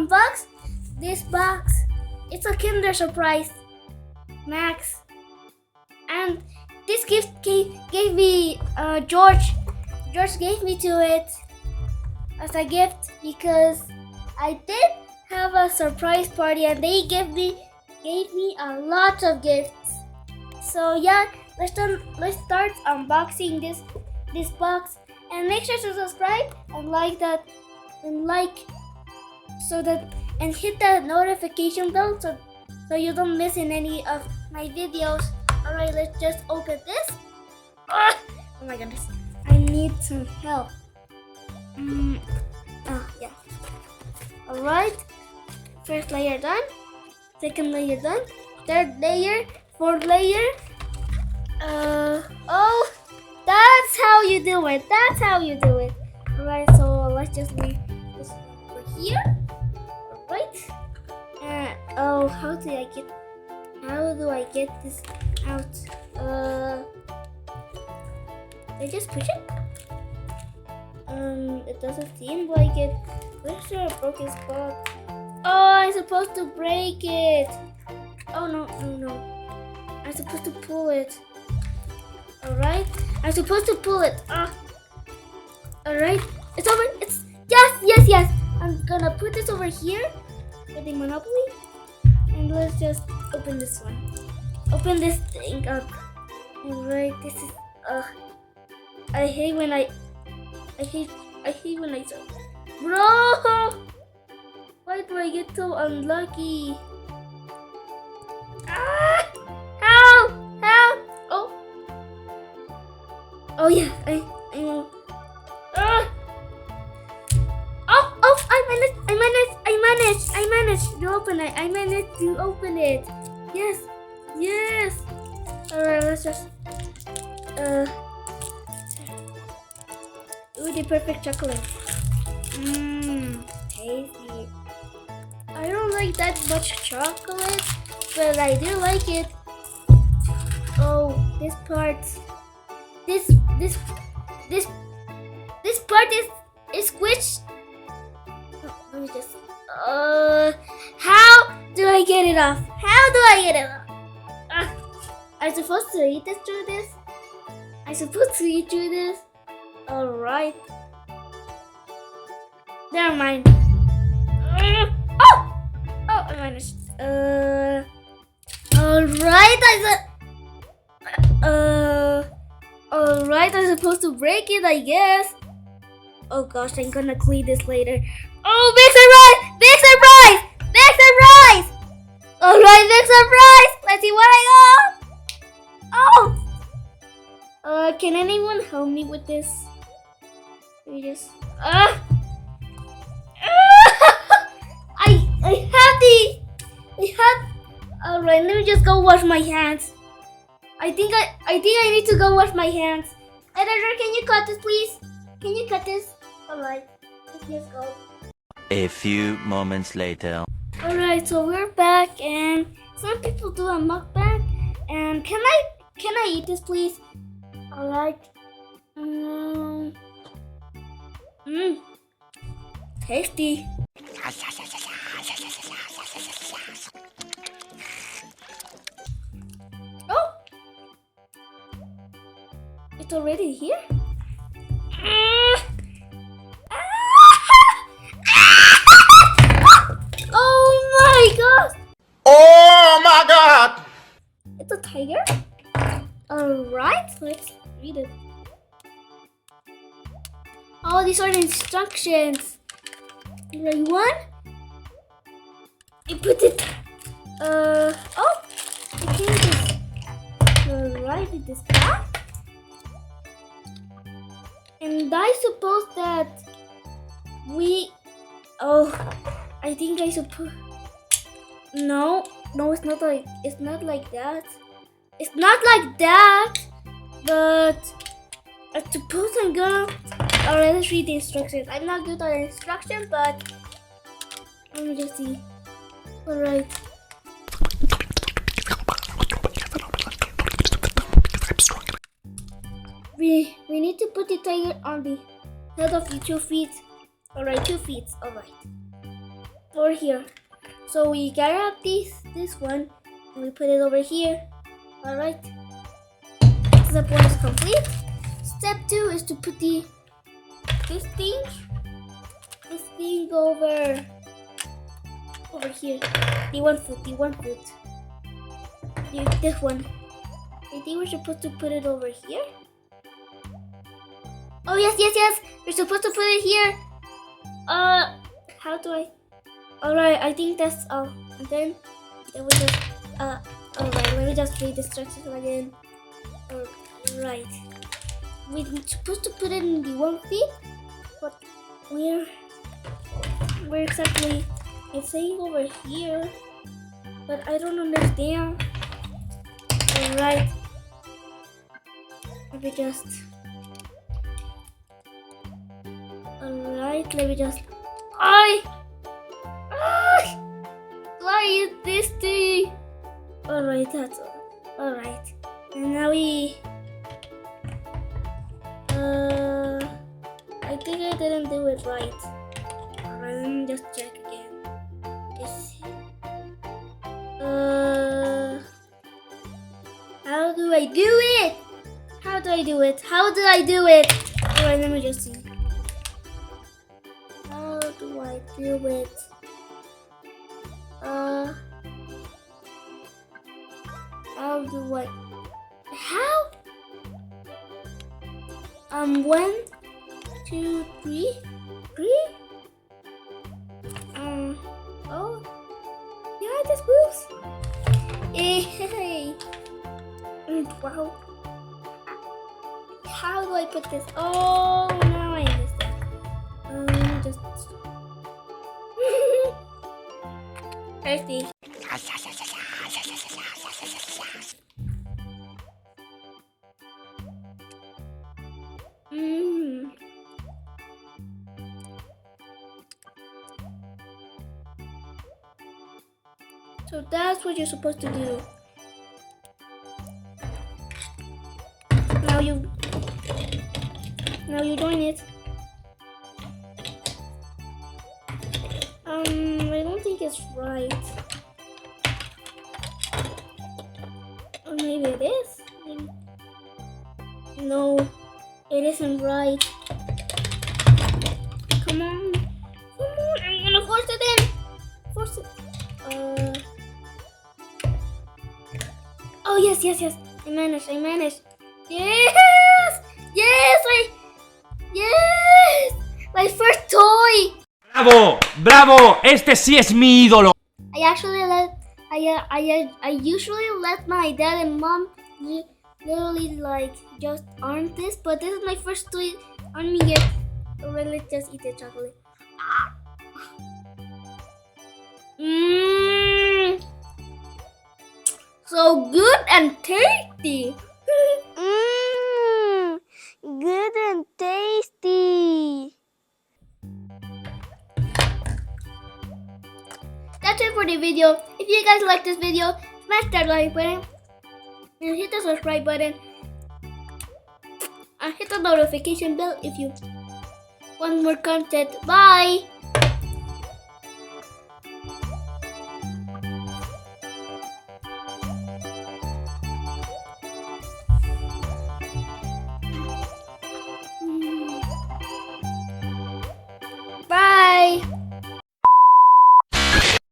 unbox this box. It's a Kinder Surprise Max, and this gift gave me George. George gave me to it as a gift because I did have a surprise party, and they gave me a lot of gifts. So yeah, let's start unboxing this box, and make sure to subscribe and like that, and hit the notification bell so you don't miss in any of my videos. Alright, let's just open this. Oh my goodness, I need some help. Yeah. Alright, first layer done, second layer done, third layer, fourth layer. Oh, that's how you do it. That's how you do it. Alright, so let's just leave this over here. Alright. Oh, how do I get this out? I just push it. It doesn't seem like it. Where's the broken spot? Oh, I'm supposed to break it. Oh no. I'm supposed to pull it. Alright, I'm supposed to pull it. Alright, it's over. It's yes. I'm gonna put this over here with the Monopoly, and let's just open this one. Open this thing up. Alright, this is I hate when I start. Bro, why do I get so unlucky? Help! Oh yeah, I know. I managed to open it. I managed to open it. Yes. Alright, let's just ooh, the perfect chocolate. Tasty. I don't like that much chocolate, but I do like it. Oh, this part. This part is squished. Oh, let me just. How do I get it off? I'm supposed to eat this through this. Alright. Never mind. Oh, I managed. Alright, I'm supposed to break it, I guess. Oh gosh, I'm gonna clean this later. Oh, big surprise! Alright, big surprise! Let's see what I got! Oh! Can anyone help me with this? Let me just... I have... Alright, let me just go wash my hands. I think I need to go wash my hands. Editor, can you cut this, please? Can you cut this? Alright, let's just go. A few moments later. Alright, so we're back, and some people do a mukbang. And can I eat this, please? Alright. Tasty. Oh, it's already here. Oh my god! It's a tiger? Alright, let's read it. Oh, these are the instructions. Right one. You put it. I think it's right in this back. And I suppose that I think I suppose. No, it's not like that. It's not like that. But I suppose I'm gonna. Alright, let's read the instructions. I'm not good at instructions, but let me just see. Alright. We need to put the tiger on the head of the 2 feet. Alright, 2 feet. Alright. over here. So we gather up this one and we put it over here. All right. Step 1 is complete. Step 2 is to put this thing over here. The one foot. This one. I think we're supposed to put it over here. Oh yes. We're supposed to put it here. How do I? Alright, I think that's all. And then we just alright, let me just read the instructions again. Alright. We're supposed to put it in the 1 feet, but where exactly? It's saying over here, but I don't understand. Alright. Let me just why is this thing? Alright, that's all. Alright. And now we I think I didn't do it right. Alright, let me just check again. How do I do it? Alright, let me just see. How do I do it? How? 1, 2, 3. Oh, yeah, this moves. Hey. Wow. How do I put this? Oh, now I understand. Just. Thirsty. So that's what you're supposed to do. Now you join it. I don't think it's right. Or maybe it is. No, it isn't right. Come on, I'm gonna force it in. Force it. Oh yes. I managed. Yes! My first toy! ¡Bravo! Este sí es mi ídolo. I usually let my dad and mom literally like just arm this, but this is my first toy arming it. Alright, let's just eat the chocolate. So good and tasty. Good and tasty. That's it for the video. If you guys like this video, smash that like button and hit the subscribe button and hit the notification bell if you want more content. Bye.